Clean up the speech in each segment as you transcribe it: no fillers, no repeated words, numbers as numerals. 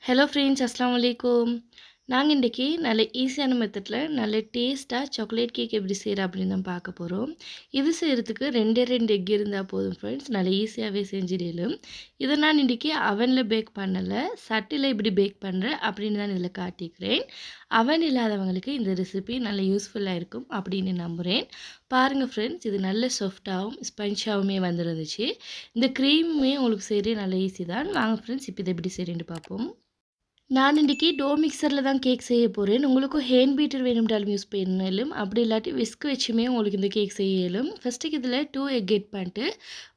Hello friends, அஸ்ஸலாமு அலைக்கும். நாங்கள் இன்றைக்கி நல்ல ஈஸியான மெத்தடில் நல்ல டேஸ்ட்டாக சாக்லேட் கேக் எப்படி செய்கிறோம் அப்படின்னு தான் பார்க்க போகிறோம். இது செய்கிறதுக்கு ரெண்டு எக் இருந்தால் போதும் ஃப்ரெண்ட்ஸ். நல்ல ஈஸியாகவே செஞ்சிடலும். இதை நான் இன்றைக்கி அவனில் பேக் பண்ணலை, சட்டியில் இப்படி பேக் பண்ணுறேன் அப்படின்னு தான் இதில் காட்டிக்கிறேன். அவன் இல்லாதவங்களுக்கு இந்த ரெசிபி நல்ல யூஸ்ஃபுல்லாக இருக்கும் அப்படின்னு நம்புகிறேன். பாருங்கள் ஃப்ரெண்ட்ஸ், இது நல்ல சாஃப்டாகவும் ஸ்பஞ்சாகவுமே வந்துருந்துச்சு. இந்த க்ரீமுமே உங்களுக்கு செய்கிறது நல்ல ஈஸி தான். வாங்க ஃப்ரெண்ட்ஸ், இப்போ இதை எப்படி செய்கிறேன்னு பார்ப்போம். நான் இன்றைக்கி டோ மிக்சரில் தான் கேக் செய்ய போகிறேன். உங்களுக்கும் ஹேண்ட் பீட்டர் வேணும்னாலும் யூஸ் பண்ணலும், அப்படி இல்லாட்டி விஸ்க் வச்சுமே உங்களுக்கு இந்த கேக் செய்யலும். ஃபஸ்ட்டுக்கு இதில் 2 எக் எட் பண்ணிட்டு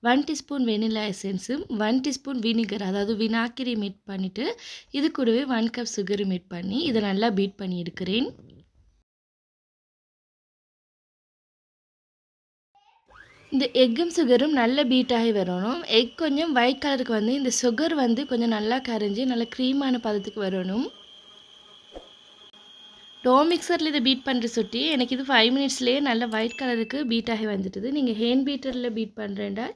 1 டீஸ்பூன் வெனிலா எசன்ஸும் 1 டீஸ்பூன் வினிகர், அதாவது வினாக்கிரி மிட் பண்ணிவிட்டு இது கூடவே 1 கப் சுகர் மிட் பண்ணி இதை நல்லா பீட் பண்ணி எடுக்கிறேன். இந்த எக்கும் சுகரும் நல்ல பீட்டாகி வரணும். எக் கொஞ்சம் ஒயிட் கலருக்கு வந்து இந்த சுகர் வந்து கொஞ்சம் நல்லா கரைஞ்சி நல்ல க்ரீமான பதத்துக்கு வரணும். டோ மிக்சரில் இதை பீட் பண்ணுற சுட்டி எனக்கு இது 5 மினிட்ஸ்லேயே நல்ல ஒயிட் கலருக்கு பீட்டாகி வந்துட்டுது. நீங்கள் ஹேண்ட் பீட்டரில் பீட் பண்ணுறேன்டா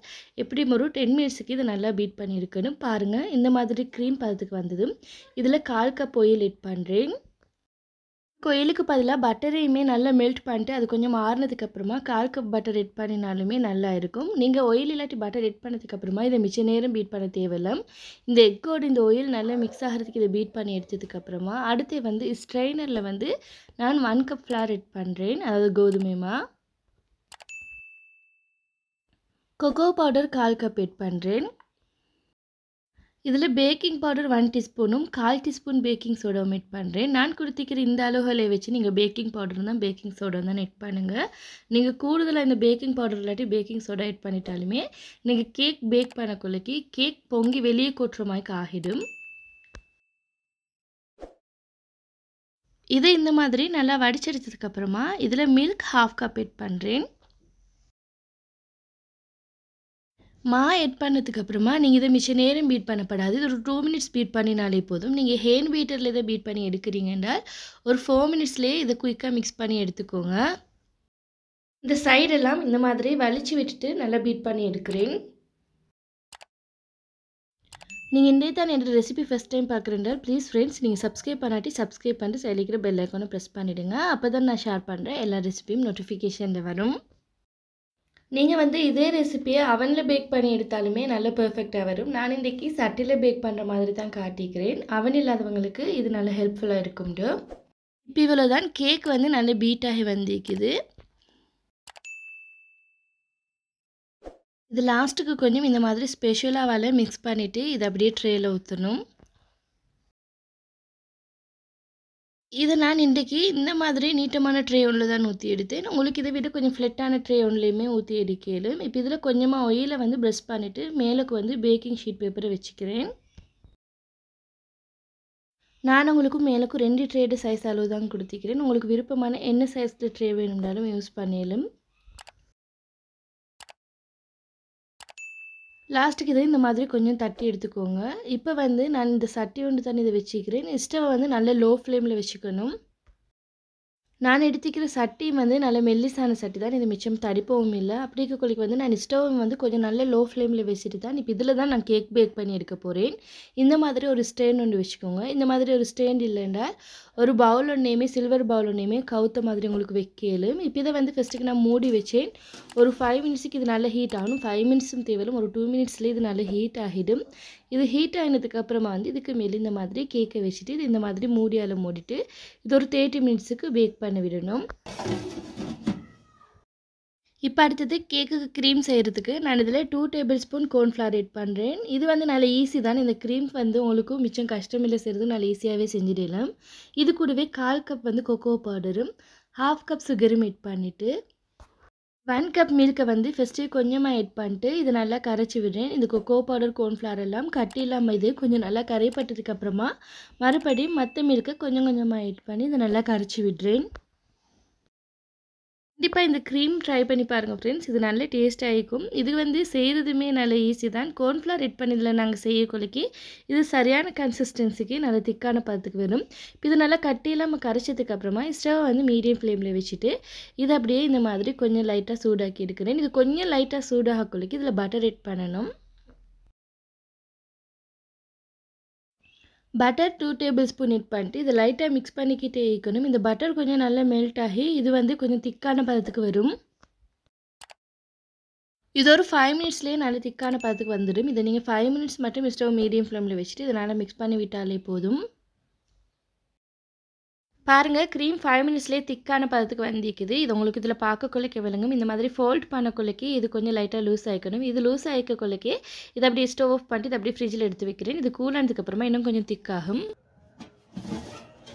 எப்படி ஒரு 10 மினிட்ஸுக்கு இதை நல்லா பீட் பண்ணியிருக்கணும். பாருங்கள், இந்த மாதிரி க்ரீம் பதத்துக்கு வந்தது. இதில் 1/4 கப் ஆயில் ஆட் பண்ணுறேன். கோயிலுக்கு பதிலாக பட்டரையுமே நல்லா மெல்ட் பண்ணிட்டு அது கொஞ்சம் ஆறுனதுக்கப்புறமா 1/4 கப் பட்டர் எட் பண்ணினாலுமே நல்லா இருக்கும். நீங்கள் ஆயில் இல்லாட்டி பட்டர் எட் பண்ணதுக்கப்புறமா இதை மிச்ச நேரம் பீட் பண்ண தேவையில்லை. இந்த எக்கோடு இந்த ஆயில் நல்லா மிக்ஸ் ஆகிறதுக்கு இதை பீட் பண்ணி எடுத்ததுக்கப்புறமா அடுத்து வந்து ஸ்ட்ரெயினரில் வந்து நான் 1 கப் ஃப்ளார் எட் பண்ணுறேன், அதாவது கோதுமைமா. கொக்கோ பவுடர் 1/4 கப் எட் பண்ணுறேன். இதில் பேக்கிங் பவுடர் 1 டீஸ்பூனும் 1/4 டீஸ்பூன் பேக்கிங் சோடாவும் எட் பண்ணுறேன். நான் கொடுத்திக்கிற இந்த அளவுகளை வச்சு நீங்கள் பேக்கிங் பவுடர் தான் பேக்கிங் சோடா தான் எட் பண்ணுங்கள். நீங்கள் கூடுதலாக இந்த பேக்கிங் பவுடர் இல்லாட்டி பேக்கிங் சோடா எட் பண்ணிட்டாலுமே நீங்கள் கேக் பேக் பண்ணக்குள்ளக்கு கேக் பொங்கி வெளியே கொட்டுற மாதிரி ஆகிடும். இதை இந்த மாதிரி நல்லா வடிச்செடுத்ததுக்கப்புறமா இதில் மில்க் 1/2 கப் எட் பண்ணுறேன். மா எட் பண்ணதுக்கப்புறமா நீங்கள் இதை மிச்ச நேரம் பீட் பண்ணப்படாது. இது ஒரு 2 மினிட்ஸ் பீட் பண்ணினாலே போதும். நீங்கள் ஹேண்ட் பீட்டரில் இதை பீட் பண்ணி எடுக்கிறீங்கன்னா ஒரு 4 மினிட்ஸ்லேயே இதை குயிக்காக மிக்ஸ் பண்ணி எடுத்துக்கோங்க. இந்த சைடெல்லாம் இந்த மாதிரி வலிச்சு விட்டுட்டு நல்லா பீட் பண்ணி எடுக்கிறேன். நீங்கள் இன்றைய தான் என்னோடய ரெசிபி ஃபஸ்ட் டைம் பார்க்குறேன்டா ப்ளீஸ் ஃப்ரெண்ட்ஸ், நீங்கள் சப்ஸ்கிரைப் பண்ணாட்டி சப்ஸ்கிரைப் பண்ணிட்டு சைடில் பெல் ஐக்கானை ப்ரெஸ் பண்ணிவிடுங்க. அப்போ தான் நான் ஷேர் பண்ணுறேன் எல்லா ரெசிபியும் நோட்டிஃபிகேஷனில் வரும். நீங்கள் வந்து இதே ரெசிப்பியை அவனில் பேக் பண்ணி எடுத்தாலுமே நல்ல பர்ஃபெக்டாக வரும். நான் இன்றைக்கி சட்டியில் பேக் பண்ணுற மாதிரி தான் காட்டிக்கிறேன். அவன் இல்லாதவங்களுக்கு இது நல்ல ஹெல்ப்ஃபுல்லாக இருக்கும்டு. இப்போ இவ்வளோ தான், கேக் வந்து நல்ல பீட்டாகி வந்திருக்குது. இது லாஸ்ட்டுக்கு கொஞ்சம் இந்த மாதிரி ஸ்பெஷலாக மிக்ஸ் பண்ணிவிட்டு இதை அப்படியே ட்ரேயில் ஊற்றணும். இதை நான் இன்றைக்கி இந்த மாதிரி நீட்டமான ட்ரே ஒன்றில் தான் ஊற்றி எடுத்தேன். உங்களுக்கு இதை விட கொஞ்சம் ஃப்ளெட்டான ட்ரே ஒன்றுலையுமே ஊற்றி எடுக்கலும். இப்போ இதில் கொஞ்சமாக ஆயிலை வந்து ப்ரெஸ் பண்ணிவிட்டு மேலுக்கு வந்து பேக்கிங் ஷீட் பேப்பரை வச்சுக்கிறேன். நான் உங்களுக்கு மேலுக்கு 2 ட்ரேடு சைஸ் அளவு தான் கொடுத்திக்கிறேன். உங்களுக்கு விருப்பமான என்ன சைஸில் ட்ரே வேணும்னாலும் யூஸ் பண்ணலும். லாஸ்ட்டுக்கு இதை இந்த மாதிரி கொஞ்சம் தட்டி எடுத்துக்கோங்க. இப்போ வந்து நான் இந்த சட்டி ஒன்று தான் இதை வச்சுக்கிறேன். ஸ்டவ் வந்து நல்ல லோ ஃப்ளேமில் வச்சுக்கணும். நான் எடுத்துக்கிற சட்டி வந்து நல்ல மெல்லிசான சட்டி தான், இது மிச்சம் தடிப்பவும் இல்லை. அப்படி இருக்கக்குள்ளைக்கு வந்து நான் ஸ்டவ் வந்து கொஞ்சம் நல்ல லோ ஃப்ளேமில் வச்சுட்டு தான் இப்போ இதில் தான் நான் கேக் பேக் பண்ணி எடுக்க போகிறேன். இந்த மாதிரி ஒரு ஸ்டேண்ட் ஒன்று வச்சுக்கோங்க. இந்த மாதிரி ஒரு ஸ்டேண்ட் இல்லைண்டா ஒரு பவுல் ஒன்றையுமே சில்வர் பவுல் ஒன்றையுமே கவுத்த மாதிரி உங்களுக்கு வைக்கலும். இப்போ இதை வந்து ஃபஸ்ட்டுக்கு நான் மூடி வச்சேன். ஒரு 5 மினிட்ஸுக்கு இது நல்லா ஹீட் ஆகணும். 5 மினிட்ஸும் தேவையில்லை, ஒரு 2 மினிட்ஸ்லேயே இது நல்லா ஹீட் ஆகிடும். இது ஹீட் ஆகினதுக்கப்புறமா வந்து இதுக்கு மேலே இந்த மாதிரி கேக்கை வச்சுட்டு இது இந்த மாதிரி மூடியால் மூடிட்டு இது ஒரு 30 மினிட்ஸுக்கு பேக் பண்ண விடணும். இப்போ அடுத்தது கேக்குக்கு க்ரீம் செய்கிறதுக்கு நான் இதில் 2 டேபிள் ஸ்பூன் கோர்ன்ஃப்ளவர் ஆட் பண்ணுறேன். இது வந்து நல்ல ஈஸி தான். இந்த க்ரீம் வந்து உங்களுக்கு மிச்சம் கஷ்டம் இல்லை செய்கிறது, நல்ல ஈஸியாகவே செஞ்சிடலாம். இது கூடவே 1/4 கப் வந்து கொக்கோ பவுடரும் 1/2 கப் சுகரும் ஆட் பண்ணிவிட்டு 1 கப் மில்கை வந்து ஃபஸ்ட்டு கொஞ்சமாக ஆட் பண்ணிட்டு இதை நல்லா கரைச்சி விடுறேன். இந்த கொக்கோ பவுடர் கோர்ன்ஃப்ளவர் எல்லாம் கட்டி இல்லாமல் இது கொஞ்சம் நல்லா கரைப்பட்டதுக்கப்புறமா மறுபடியும் மற்ற மில்கை கொஞ்சம் கொஞ்சமாக ஆட் பண்ணி இதை நல்லா கரைச்சி விடுறேன். கண்டிப்பாக இந்த க்ரீம் ட்ரை பண்ணி பாருங்கள் ஃப்ரெண்ட்ஸ், இது நல்ல டேஸ்ட்டாக இருக்கும். இது வந்து செய்கிறதுமே நல்ல ஈஸி தான். கோர்ன்ஃப்ளவர் ஆட் பண்ணதில் நாங்கள் செய்யக்குள்ளைக்கு இது சரியான கன்சிஸ்டன்சிக்கு நல்ல திக்கான பதத்துக்கு வரும். இப்போ இது நல்லா கட்டியெல்லாம் கரைச்சதுக்கப்புறமா ஸ்டவ் வந்து மீடியம் ஃப்ளேமில் வச்சுட்டு இதை அப்படியே இந்த மாதிரி கொஞ்சம் லைட்டாக சூடாக்கி எடுக்கிறேன். இது கொஞ்சம் லைட்டாக சூடாகக்குள்ளைக்கு இதில் பட்டர் ஆட் பண்ணணும். பட்டர் 2 டேபிள் ஸ்பூன் ஆட் பண்ணிட்டு இதை லைட்டாக மிக்ஸ் பண்ணிக்கிட்டே இருக்கணும். இந்த பட்டர் கொஞ்சம் நல்லா மெல்ட் ஆகி இது வந்து கொஞ்சம் திக்கான பதத்துக்கு வரும். இது ஒரு 5 மினிட்ஸ்லேயே நல்ல திக்கான பதத்துக்கு வந்துடும். இதை நீங்கள் 5 மினிட்ஸ் மட்டும் ஸ்டவ் மீடியம் ஃப்ளேமில் வச்சுட்டு இதை நல்லா மிக்ஸ் பண்ணி விட்டாலே போதும். பாருங்கள், க்ரீம் 5 மினிட்ஸ்லேயே திக்கான பதத்துக்கு வந்திருக்குது. இது உங்களுக்கு இதில் பார்க்கக்குள்ளே விளங்கும். இந்த மாதிரி ஃபோல்ட் பண்ணக்குள்ளே இது கொஞ்சம் லைட்டாக லூஸ் ஆகிக்கணும். இது லூஸ் ஆகிக்கக்குள்ளே இதை அப்படியே ஸ்டவ் ஆஃப் பண்ணிட்டு இதை அப்படியே ஃப்ரிட்ஜில் எடுத்து வைக்கிறேன். இது கூல் ஆனதுக்கப்புறமா இன்னும் கொஞ்சம் திக்காகும்.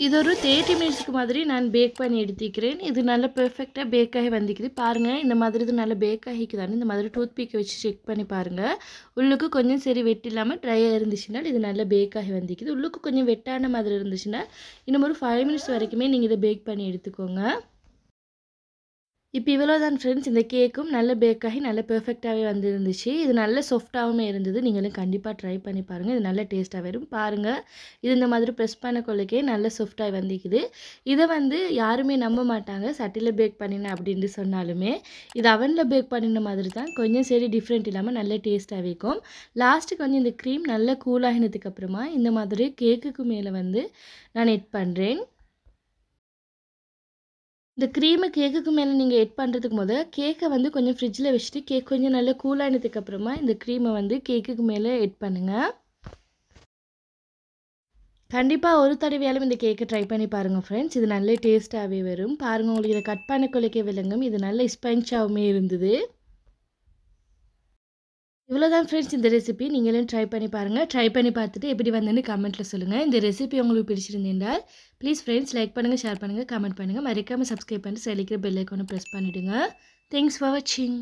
இது ஒரு 30 மினிட்ஸ்க்கு மாதிரி நான் பேக் பண்ணி எடுத்துக்கிறேன். இது நல்லா பெர்ஃபெக்டாக பேக் ஆகி வந்திக்குது. பாருங்கள், இந்த மாதிரி இது நல்லா பேக் ஆகிக்குதான்னு இந்த மாதிரி டூத் பிக்கை வச்சு செக் பண்ணி பாருங்கள். உள்ளுக்கு கொஞ்சம் சரி வெட் இல்லாமல் ட்ரையாக இருந்துச்சுன்னா இது நல்லா பேக் ஆகி வந்திக்குது. உள்ளுக்கு கொஞ்சம் வெட்டான மாதிரி இருந்துச்சுன்னா இன்னும் ஒரு 5 மினிட்ஸ் வரைக்குமே நீங்கள் இதை பேக் பண்ணி எடுத்துக்கோங்க. இப்போ இவ்வளோ தான் ஃப்ரெண்ட்ஸ். இந்த கேக்கும் நல்ல பேக் ஆகி நல்ல பெர்ஃபெக்டாகவே வந்துருந்துச்சு. இது நல்ல சாஃப்டாகவும் இருந்தது. நீங்களும் கண்டிப்பாக ட்ரை பண்ணி பாருங்கள். இது நல்ல டேஸ்ட்டாக வரும். பாருங்கள், இது இந்த மாதிரி ப்ரெஸ் பண்ணக்குள்ளக்கே நல்ல சாஃப்டாக வந்திக்குது. இதை வந்து யாருமே நம்ப மாட்டாங்க சட்டியில் பேக் பண்ணினேன் அப்படின்ட்டு சொன்னாலுமே. இது அவனில் பேக் பண்ணின மாதிரி தான், கொஞ்சம் சரி டிஃப்ரெண்ட் இல்லாமல் நல்ல டேஸ்ட்டாக இருக்கும். லாஸ்ட்டுக்கு வந்து இந்த க்ரீம் நல்லா கூலாகினதுக்கப்புறமா இந்த மாதிரி கேக்குக்கு மேலே வந்து நான் எட் பண்ணுறேன். இந்த க்ரீமை கேக்குக்கு மேலே நீங்கள் எட் பண்ணுறதுக்கு கேக்கை வந்து கொஞ்சம் ஃப்ரிட்ஜில் வச்சுட்டு கேக் கொஞ்சம் நல்லா கூலானதுக்கப்புறமா இந்த க்ரீமை வந்து கேக்குக்கு மேலே எட் பண்ணுங்கள். கண்டிப்பாக ஒரு தடவையாலும் இந்த கேக்கை ட்ரை பண்ணி பாருங்கள் ஃப்ரெண்ட்ஸ். இது நல்ல டேஸ்ட்டாகவே வரும். பாருங்கள், உங்களுக்கு இதை கட் பண்ணக்குள்ளே விளங்கும். இது நல்ல ஸ்பஞ்சாகவுமே இருந்தது. இவ்வளோதான் ஃப்ரெண்ட்ஸ் இந்த ரெசிபி. நீங்களும் ட்ரை பண்ணி பாருங்கள். ட்ரை பண்ணி பார்த்துட்டு எப்படி வந்தேன்னு கமெண்ட்டில் சொல்லுங்கள். இந்த ரெசிபி உங்களுக்கு பிடிச்சிருந்தேன்டால் ப்ளீஸ் ஃப்ரெண்ட்ஸ் லைக் பண்ணுங்கள், ஷேர் பண்ணுங்கள், கமெண்ட் பண்ணுங்கள். மறக்காமல் சப்ஸ்கிரைப் பண்ணிட்டு சைடில் இருக்கிற பெல் ஐக்கானை ப்ரெஸ் பண்ணிவிடுங்க. தேங்க்ஸ் ஃபார் வாட்சிங்.